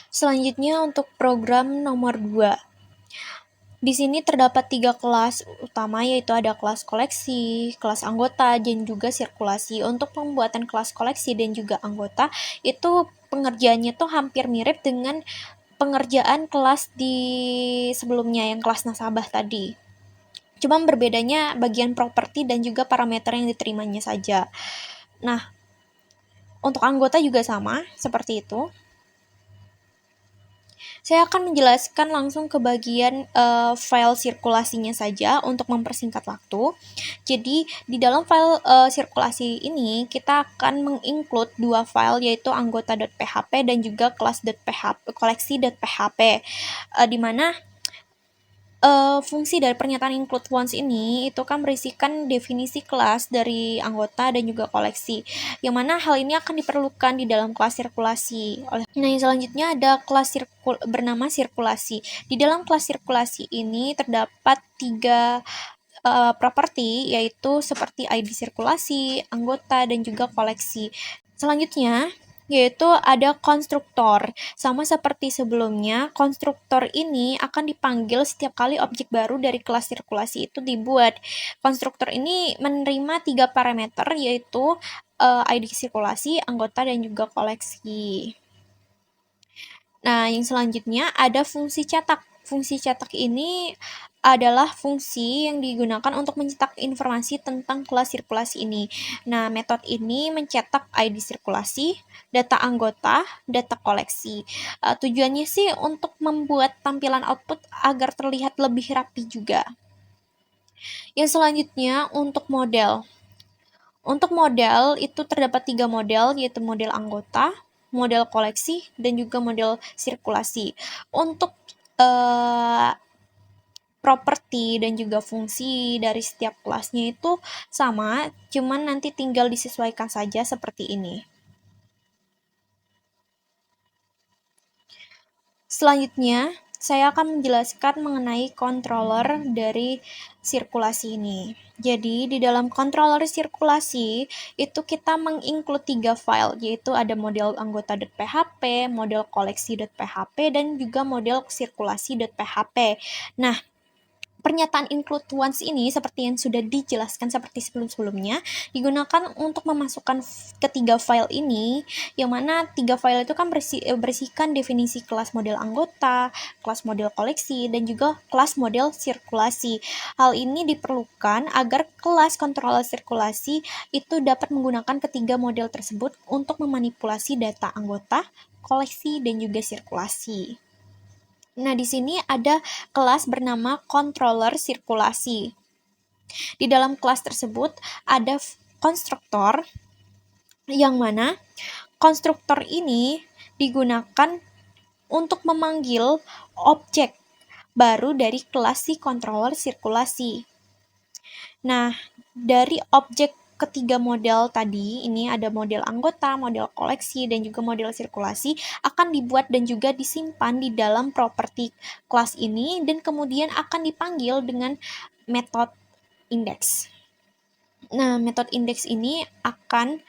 Selanjutnya untuk program nomor 2. Di sini terdapat 3 kelas utama, yaitu ada kelas koleksi, kelas anggota, dan juga sirkulasi. Untuk pembuatan kelas koleksi dan juga anggota, itu pengerjaannya tuh hampir mirip dengan pengerjaan kelas di sebelumnya, yang kelas nasabah tadi. Cuma berbedanya bagian properti dan juga parameter yang diterimanya saja. Nah, untuk anggota juga sama, seperti itu. Saya akan menjelaskan langsung ke bagian file sirkulasinya saja untuk mempersingkat waktu. Jadi, di dalam file sirkulasi ini, kita akan menginclude 2 file, yaitu anggota.php dan juga kelas.php, koleksi.php, di mana fungsi dari pernyataan include once ini itu kan berisikan definisi kelas dari anggota dan juga koleksi, yang mana hal ini akan diperlukan di dalam kelas sirkulasi. Nah, yang selanjutnya ada kelas bernama sirkulasi. Di dalam kelas sirkulasi ini terdapat 3 properti, yaitu seperti ID sirkulasi, anggota, dan juga koleksi. Selanjutnya, yaitu ada konstruktor. Sama seperti sebelumnya, konstruktor ini akan dipanggil setiap kali objek baru dari kelas sirkulasi itu dibuat. Konstruktor ini menerima 3 parameter, yaitu ID sirkulasi, anggota, dan juga koleksi. Nah, yang selanjutnya ada fungsi cetak. Fungsi cetak ini adalah fungsi yang digunakan untuk mencetak informasi tentang kelas sirkulasi ini. Nah, metode ini mencetak ID sirkulasi, data anggota, data koleksi. Tujuannya sih untuk membuat tampilan output agar terlihat lebih rapi juga. Yang selanjutnya untuk model. Untuk model itu terdapat 3 model, yaitu model anggota, model koleksi, dan juga model sirkulasi. Untuk properti dan juga fungsi dari setiap kelasnya itu sama, cuman nanti tinggal disesuaikan saja seperti ini. Selanjutnya, saya akan menjelaskan mengenai controller dari sirkulasi ini. Jadi, di dalam controller sirkulasi, itu kita menginclude 3 file, yaitu ada model anggota.php, model koleksi.php, dan juga model sirkulasi.php. Nah, pernyataan include once ini, seperti yang sudah dijelaskan seperti sebelum-sebelumnya, digunakan untuk memasukkan ketiga file ini, yang mana 3 file itu kan berisikan definisi kelas model anggota, kelas model koleksi, dan juga kelas model sirkulasi. Hal ini diperlukan agar kelas controller sirkulasi itu dapat menggunakan ketiga model tersebut untuk memanipulasi data anggota, koleksi, dan juga sirkulasi. Nah, di sini ada kelas bernama controller sirkulasi. Di dalam kelas tersebut ada konstruktor, yang mana konstruktor ini digunakan untuk memanggil objek baru dari kelas si controller sirkulasi. Nah, dari objek ketiga model tadi, ini ada model anggota, model koleksi, dan juga model sirkulasi, akan dibuat dan juga disimpan di dalam properti kelas ini, dan kemudian akan dipanggil dengan metode index. Nah, metode index ini akan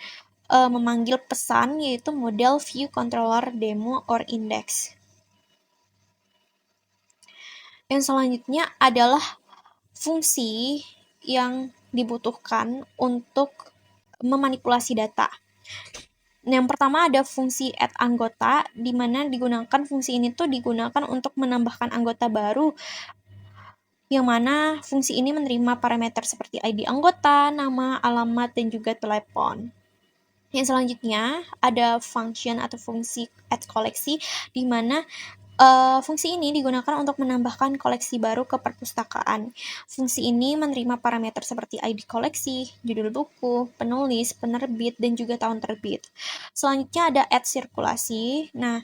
memanggil pesan, yaitu model view controller demo or index. Yang selanjutnya adalah fungsi yang dibutuhkan untuk memanipulasi data. Yang pertama ada fungsi add anggota, di mana digunakan fungsi ini tuh digunakan untuk menambahkan anggota baru, yang mana fungsi ini menerima parameter seperti ID anggota, nama, alamat, dan juga telepon. Yang selanjutnya ada function atau fungsi add koleksi, di mana fungsi ini digunakan untuk menambahkan koleksi baru ke perpustakaan. Fungsi ini menerima parameter seperti ID koleksi, judul buku, penulis, penerbit, dan juga tahun terbit. Selanjutnya ada add sirkulasi. Nah,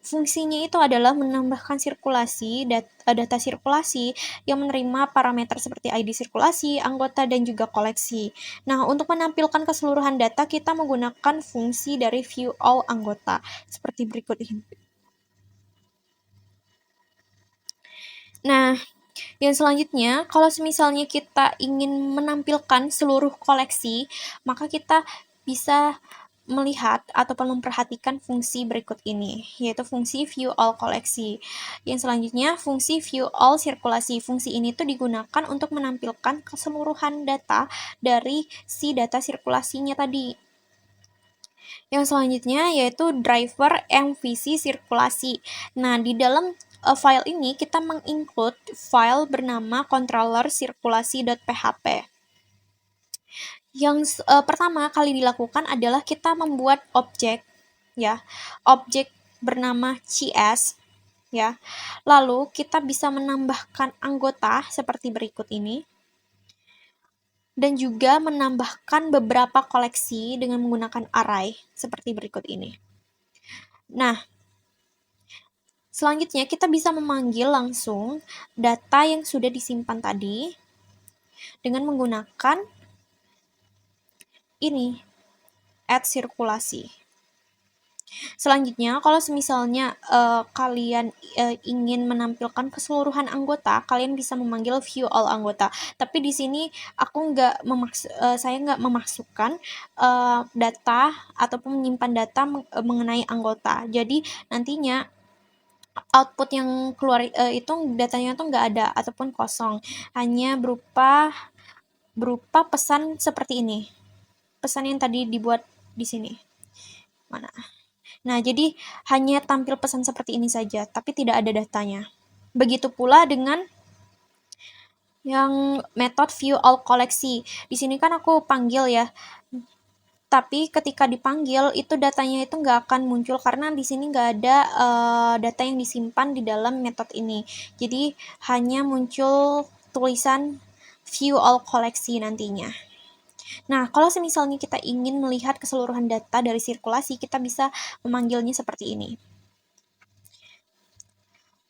fungsinya itu adalah menambahkan sirkulasi, data sirkulasi yang menerima parameter seperti ID sirkulasi, anggota, dan juga koleksi. Nah, untuk menampilkan keseluruhan data, kita menggunakan fungsi dari view all anggota, seperti berikut ini. Nah, yang selanjutnya, kalau misalnya kita ingin menampilkan seluruh koleksi, maka kita bisa melihat ataupun memperhatikan fungsi berikut ini, yaitu fungsi view all koleksi. Yang selanjutnya, fungsi view all sirkulasi. Fungsi ini tuh digunakan untuk menampilkan keseluruhan data dari si data sirkulasinya tadi. Yang selanjutnya yaitu driver MVC sirkulasi. Nah, di dalam file ini kita menginclude file bernama controller sirkulasi.php. Yang pertama kali dilakukan adalah kita membuat objek, ya, objek bernama CS, ya. Lalu kita bisa menambahkan anggota seperti berikut ini, dan juga menambahkan beberapa koleksi dengan menggunakan array seperti berikut ini. Nah, selanjutnya kita bisa memanggil langsung data yang sudah disimpan tadi dengan menggunakan ini, add sirkulasi. Selanjutnya, kalau misalnya kalian ingin menampilkan keseluruhan anggota, kalian bisa memanggil view all anggota. Tapi di sini aku saya nggak memasukkan data ataupun menyimpan data mengenai anggota. Jadi nantinya output yang keluar itu datanya tuh nggak ada ataupun kosong, hanya berupa pesan seperti ini. Pesan yang tadi dibuat di sini. Mana? Nah, jadi hanya tampil pesan seperti ini saja, tapi tidak ada datanya. Begitu pula dengan yang method view all koleksi. Di sini kan aku panggil ya, tapi ketika dipanggil itu datanya itu nggak akan muncul karena di sini nggak ada data yang disimpan di dalam method ini. Jadi hanya muncul tulisan view all koleksi nantinya. Nah, kalau misalnya kita ingin melihat keseluruhan data dari sirkulasi, kita bisa memanggilnya seperti ini.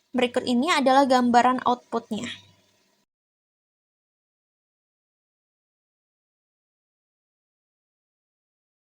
Berikut ini adalah gambaran outputnya.